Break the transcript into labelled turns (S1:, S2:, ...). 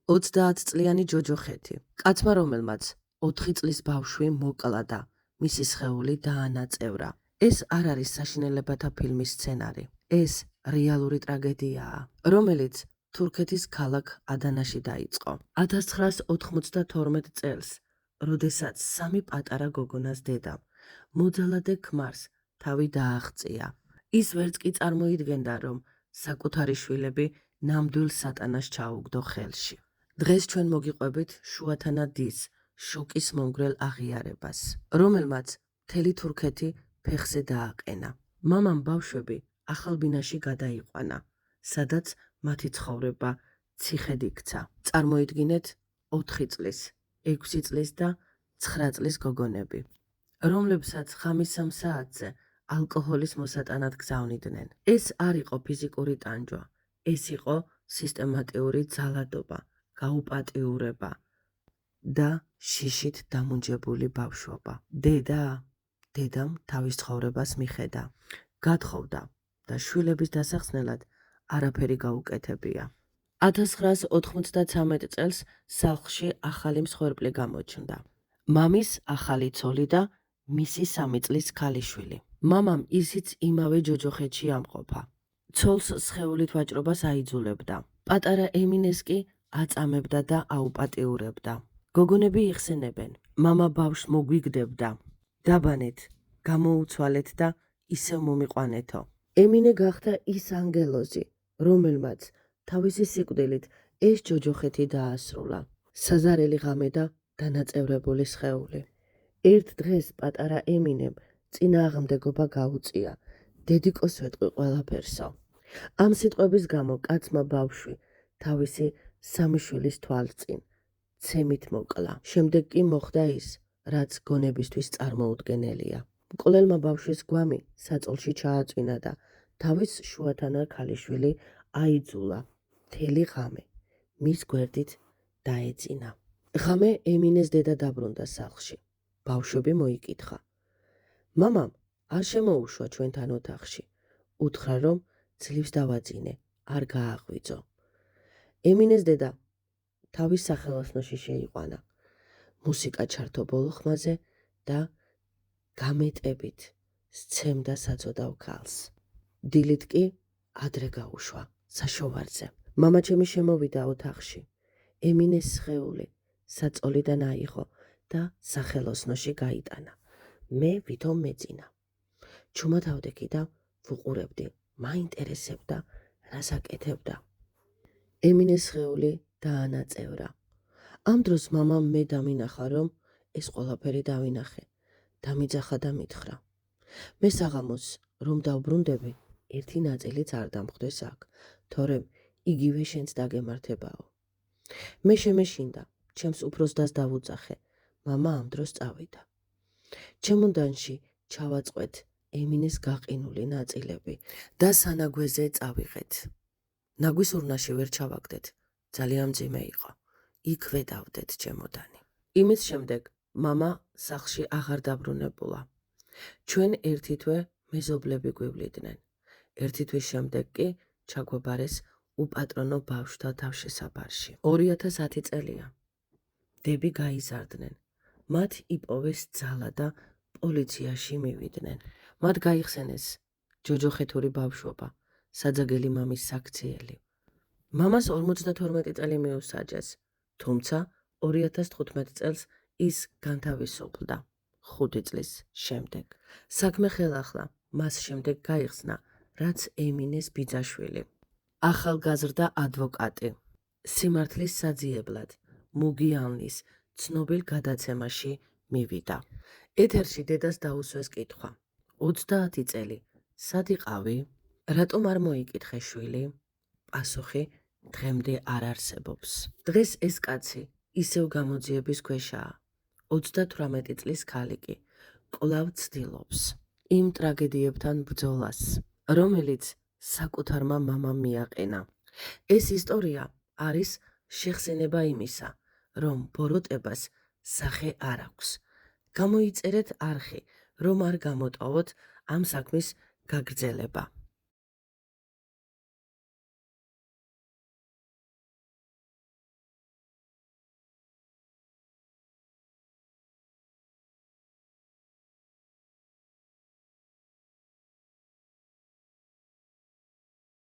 S1: 30 წლიანი ჯოჯოხეთი. კაცმა, რომელმაც 4 წლის ბავშვი მოკლა და მისი სხეული დაანაწევრა. ეს არ არის საშინელებათა ფილმის სცენარი. ეს რეალური ტრაგედიაა, რომელიც თურქეთის ქალაქ ადანაში დაიწყო. 1992 წელს, როდესაც სამი პატარა გოგონას დედამ, მოძალადე ქმარს თავი დააღწია. ის ვერც კი წარმოიდგენდა, რომ საკუთარი შვილები ნამდვილ სატანას ჩაუგდო ხელში. დღეს ჩვენ მოგიყვებით შუათანა დის შოკის მომგვრელ აღიარებას, რომელმაც მთელი თურქეთი ფეხზე დააყენა. მამამ ბავშვები ახალბინაში გადაიყვანა, სადაც მათი ცხოვრება ციხედ იქცა. წარმოიდგინეთ 4 წლის, 6 წლის და 9 წლის გოგონები, რომლებსაც ხამის 3 საათზე ალკოჰოლის მოსატანად გზავნიდნენ. ეს არ იყო ფიზიკური ტანჯვა, ეს იყო სისტემატიური ძალადობა, გაუპატიურება და შიშით დამუნჯებული ბავშვობა. დედამ თავის ცხოვრებას მიხედა, გათხოვდა და შვილების დასახსნელად არაფერი გაუკეთებია. 1993 წელს სახლში ახალი მსხვერპლი გამოჩნდა. მამის ახალი ცოლი და მისი 3 წლის ქალიშვილი. მამამ ისიც იმავე ჯოჯოხეთში ამყოფა. ცოლს სხეულით ვაჭრობას აიძულებდა. პატარა ემინეს კი აწამებდა და აუპატიურებდა. გოგონები იხსენებენ, მამა ბავშვს მოგვიგდებდა. დაბანეთ, გამოუცვალეთ და ისევ მომიყვანეთო. ემინე გახდა ის ანგელოზი, რომელმაც თავისი სიკვდილით ეს ჯოჯოხეთი დაასრულა. საზარელი ღამე და დანაწევრებული სხეული. ერთ დღეს პატარა ემინემ წინააღმდეგობა გაუწია. დედიკოს ვეტყვი ყველაფერსო. ამ სიტყვების გამო კაცმა ბავშვი თავისი 3 შვილის თვალწინ ცემით მოკლა. შემდეგ კი მოხდა ის, რაც გონებისთვის წარმოუდგენელია. მკვლელმა ბავშვის გვამი საწოლში ჩააწვინა და თავის შუათანა ქალიშვილი აიძულა მთელი ღამე მის გვერდით დაეძინა. ღამე ემინეს დედა დაბრუნდა სახლში. ბავშვები მოიკითხა. მამამ არ შემოუშვა ჩვენთან ოთახში. უთხრა, რომ ძლივს დავაძინე, არ გააღვიძო. ემინეს დედა თავის სახელოსნოში შეიყვანა. მუსიკა ჩართო ბოლო ხმაზე და გამეტებით სცემდა საწოდავ ქალს. დილით კი ადრე გაუშვა საშოვარზე. მამაჩემი შემოვიდა ოთახში. ემინეს სხეული საწოლიდან აიღო და სახელოსნოში გაიტანა. მე ვითომ მეძინა. ჩუმათავდექი და ვუყურებდი, მაინტერესებდა, რას აკეთებდა. ემინეს სხეული დაანაწევრა. ამ დროს მამამ მე დამინახა, რომ ეს ყველაფერი დავინახე. დამიძახა და მითხრა. მე საღამოს რომ დავბრუნდები, ერთი ნაწილიც არ დამხვდეს აქ, თორემ იგივე შენც დაგემართებაო. მე შემეშინდა, ჩემს უფროსდას დავუძახე. მამა ამ დროს წავიდა. ჩემონდანში ჩავაწყვეთ ემინეს გაყინული ნაწილები და სანაგვეზე წავიღეთ. ნაგვის ურნაში ვერ ჩავაგდეთ, ძალიან მძიმე იყო. იქვე დავდეთ ჩემოდანი. იმის შემდეგ მამა სახლში აღარ დაბრუნებულა. ჩვენ ერთი თვე მეზობლები გვივლიდნენ. ერთი თვის შემდეგ კი ჩაგვაბარეს უპატრონო ბავშვთა თავშესაფარში. 2010 წელია. დები გაიზარდნენ. მათ იპოვეს ძალა და პოლიციაში მივიდნენ. მათ გაიხსენეს ჯოჯოხეთური ბავშვობა, საძაგელი მამის საქციელი. მამას 52 წელი მიუსაჯეს, თუმცა 2015 წელს ის განთავისუფლდა 5 წლის შემდეგ. საქმე ხელახლა მას შემდეგ გაიხსნა, რაც ემინეს ბიძაშვილი. ახალგაზრდა ადვოკატი სიმართლის საძიებლად მუგი ალნის ცნობილ გადაცემაში მივიდა. ეთერში დედას დაუსვეს კითხვა. 30 წელი, სად იყავი? რატომ არ მოიკითხე შვილი? პასუხი დღემდე არ არსებობს. დღეს ეს კაცი ისევ გამოძიების ქვეშაა. 38 წლის ქალი კი კვლავ ცდილობს იმ ტრაგედიებთან ბრძოლას, რომელიც საკუთარმა მამამ მიაყენა. ეს ისტორია არის შეხსენება იმისა, რომ ბოროტებას სახე არ აქვს. გამოიწერეთ არხი, რომ არ გამოტოვოთ ამ საქმის გაგრძელება.